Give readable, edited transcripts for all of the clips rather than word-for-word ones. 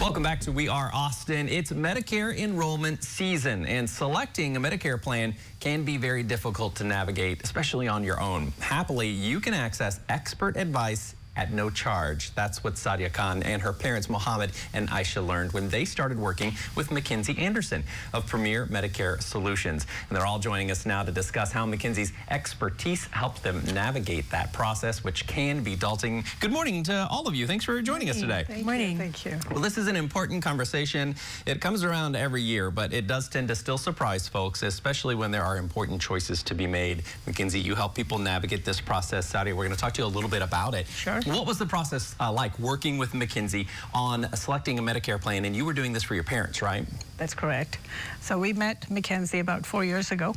Welcome back to We Are Austin. It's Medicare enrollment season, and selecting a Medicare plan can be very difficult to navigate, especially on your own. Happily, you can access expert advice at no charge. That's what Sadia Khan and her parents, Mohammed and Aisha, learned when they started working with Mackenzie Anderson of Premier Medicare Solutions. And they're all joining us now to discuss how Mackenzie's expertise helped them navigate that process, which can be daunting. Good morning to all of you. Thanks for joining us today. Good morning. Thank you. Well, this is an important conversation. It comes around every year, but it does tend to still surprise folks, especially when there are important choices to be made. Mackenzie, you help people navigate this process. Sadia, we're going to talk to you a little bit about it. Sure. What was the process like working with Mackenzie on selecting a Medicare plan? And you were doing this for your parents, right? That's correct. So we met Mackenzie about 4 years ago.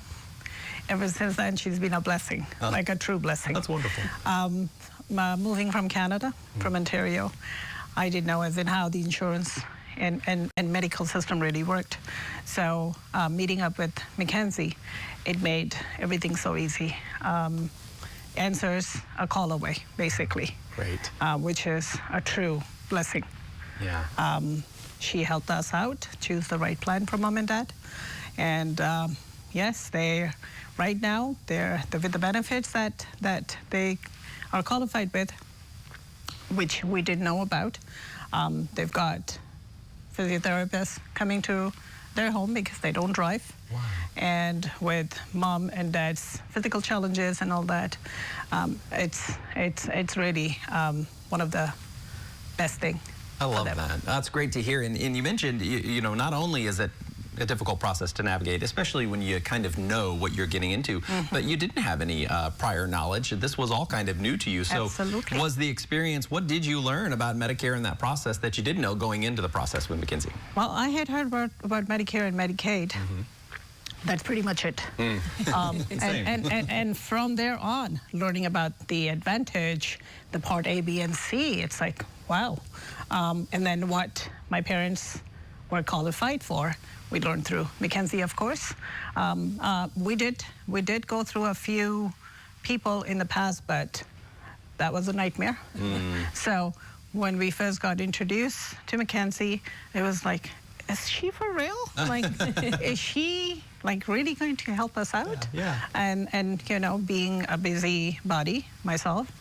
Ever since then, she's been a blessing, like a true blessing. That's wonderful. Moving from Canada, from Ontario, I didn't know as in how the insurance and medical system really worked. So meeting up with Mackenzie, it made everything so easy. Answers a call away, basically. Great. Which is a true blessing. Yeah. She helped us out, choose the right plan for mom and dad. And yes, right now, they're with the benefits that they are qualified with, which we didn't know about. They've got physiotherapists coming to their home because they don't drive. Wow. And with mom and dad's physical challenges and all that, it's really one of the best things. I love that. That's great to hear. And you mentioned, you know, not only is it a difficult process to navigate, especially when you kind of know what you're getting into, but you didn't have any prior knowledge. This was all kind of new to you. So absolutely. Was the experience, what did you learn about Medicare and that process that you didn't know going into the process with Mackenzie? Well, I had heard about Medicare and Medicaid. That's pretty much it. And from there on, learning about the Advantage, the Part A, B, and C, it's like, wow. And then what my parents were qualified for, we learned through Mackenzie, of course. We did go through a few people in the past, but that was a nightmare. So when we first got introduced to Mackenzie, it was like, is she for real? Like, is she like really going to help us out? Yeah. And you know, being a busy body myself,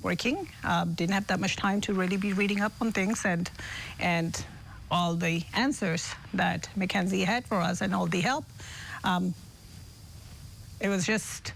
working, didn't have that much time to really be reading up on things and all the answers that Mackenzie had for us and all the help. It was just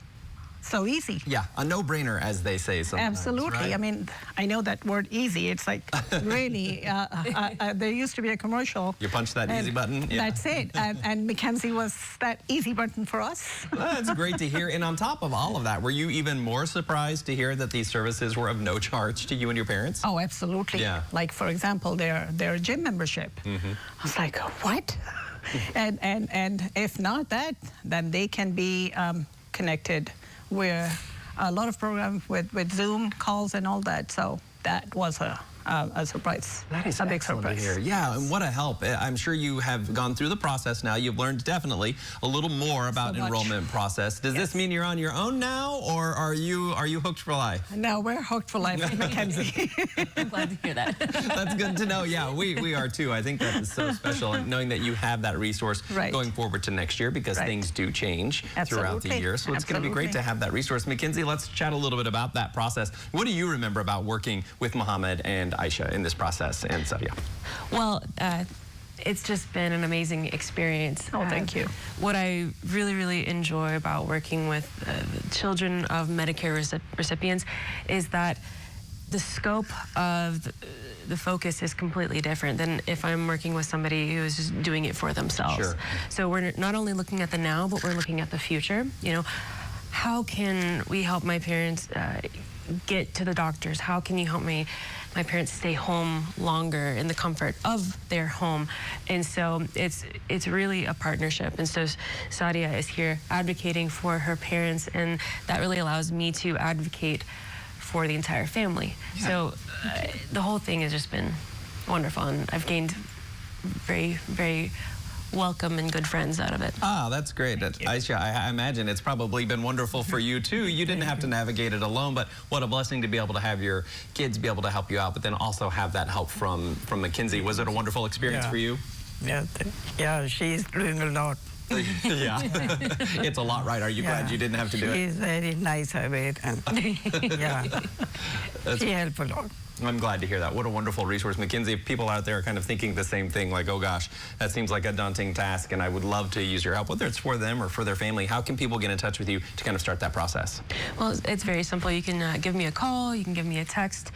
so easy. Yeah, a no-brainer, as they say sometimes. Absolutely. Right? I mean, I know that word easy. It's like, really, there used to be a commercial. You punch that easy button? Yeah. That's it. And Mackenzie was that easy button for us. That's great to hear. And on top of all of that, were you even more surprised to hear that these services were of no charge to you and your parents? Oh, absolutely. Yeah. Like, for example, their gym membership. I was like, what? and if not that, then they can be connected. We're a lot of programs with Zoom calls and all that, so that was a surprise. That is a big surprise. To hear. Yeah, and what a help. I'm sure you have gone through the process now. You've learned definitely a little more about enrollment process. Does this mean you're on your own now, or are you hooked for life? No, we're hooked for life with Mackenzie. I'm glad to hear that. That's good to know. Yeah, we are too. I think that is so special, and knowing that you have that resource going forward to next year, because things do change throughout the year. So it's going to be great to have that resource. Mackenzie, let's chat a little bit about that process. What do you remember about working with Mohammed and Aisha in this process, and Sadia? Well, it's just been an amazing experience. Oh, thank you. What I really, really enjoy about working with children of Medicare recipients is that the scope of the focus is completely different than if I'm working with somebody who is just doing it for themselves. Sure. So we're not only looking at the now, but we're looking at the future. You know, how can we help my parents get to the doctors? How can you help my parents stay home longer in the comfort of their home? And so it's really a partnership. And so Sadia is here advocating for her parents, and that really allows me to advocate for the entire family. Yeah. So the whole thing has just been wonderful, and I've gained very, very welcome and good friends out of it. Ah, that's great. Aisha, I imagine it's probably been wonderful for you too. You didn't have to navigate it alone, but what a blessing to be able to have your kids be able to help you out, but then also have that help from Mackenzie. Was it a wonderful experience for you? Yeah, she's doing a lot. Yeah, it's a lot, right? Are you glad you didn't have to do it? She's very nice of it. And yeah, she helped a lot. I'm glad to hear that. What a wonderful resource. Mackenzie, if people out there are kind of thinking the same thing, like, oh gosh, that seems like a daunting task and I would love to use your help, whether it's for them or for their family, how can people get in touch with you to kind of start that process? Well, it's very simple. You can give me a call, you can give me a text,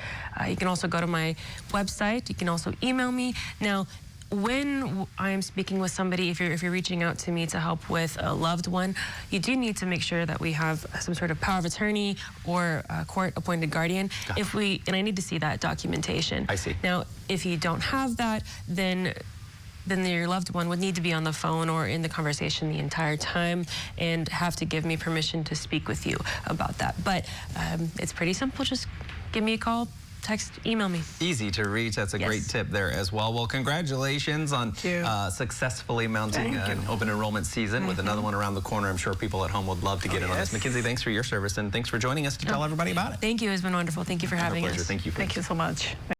you can also go to my website, you can also email me. Now, when I am speaking with somebody, if you're reaching out to me to help with a loved one, you do need to make sure that we have some sort of power of attorney or a court-appointed guardian. And I need to see that documentation. I see. Now, if you don't have that, then your loved one would need to be on the phone or in the conversation the entire time and have to give me permission to speak with you about that. But it's pretty simple. Just give me a call. Text, email me. Easy to reach. That's a great tip there as well. Well, congratulations on successfully mounting an open enrollment season with another one around the corner. I'm sure people at home would love to get in on this. Mackenzie, thanks for your service and thanks for joining us to tell everybody about it. Thank you. It's been wonderful. Thank you for having us. Thank you. Thank you so much.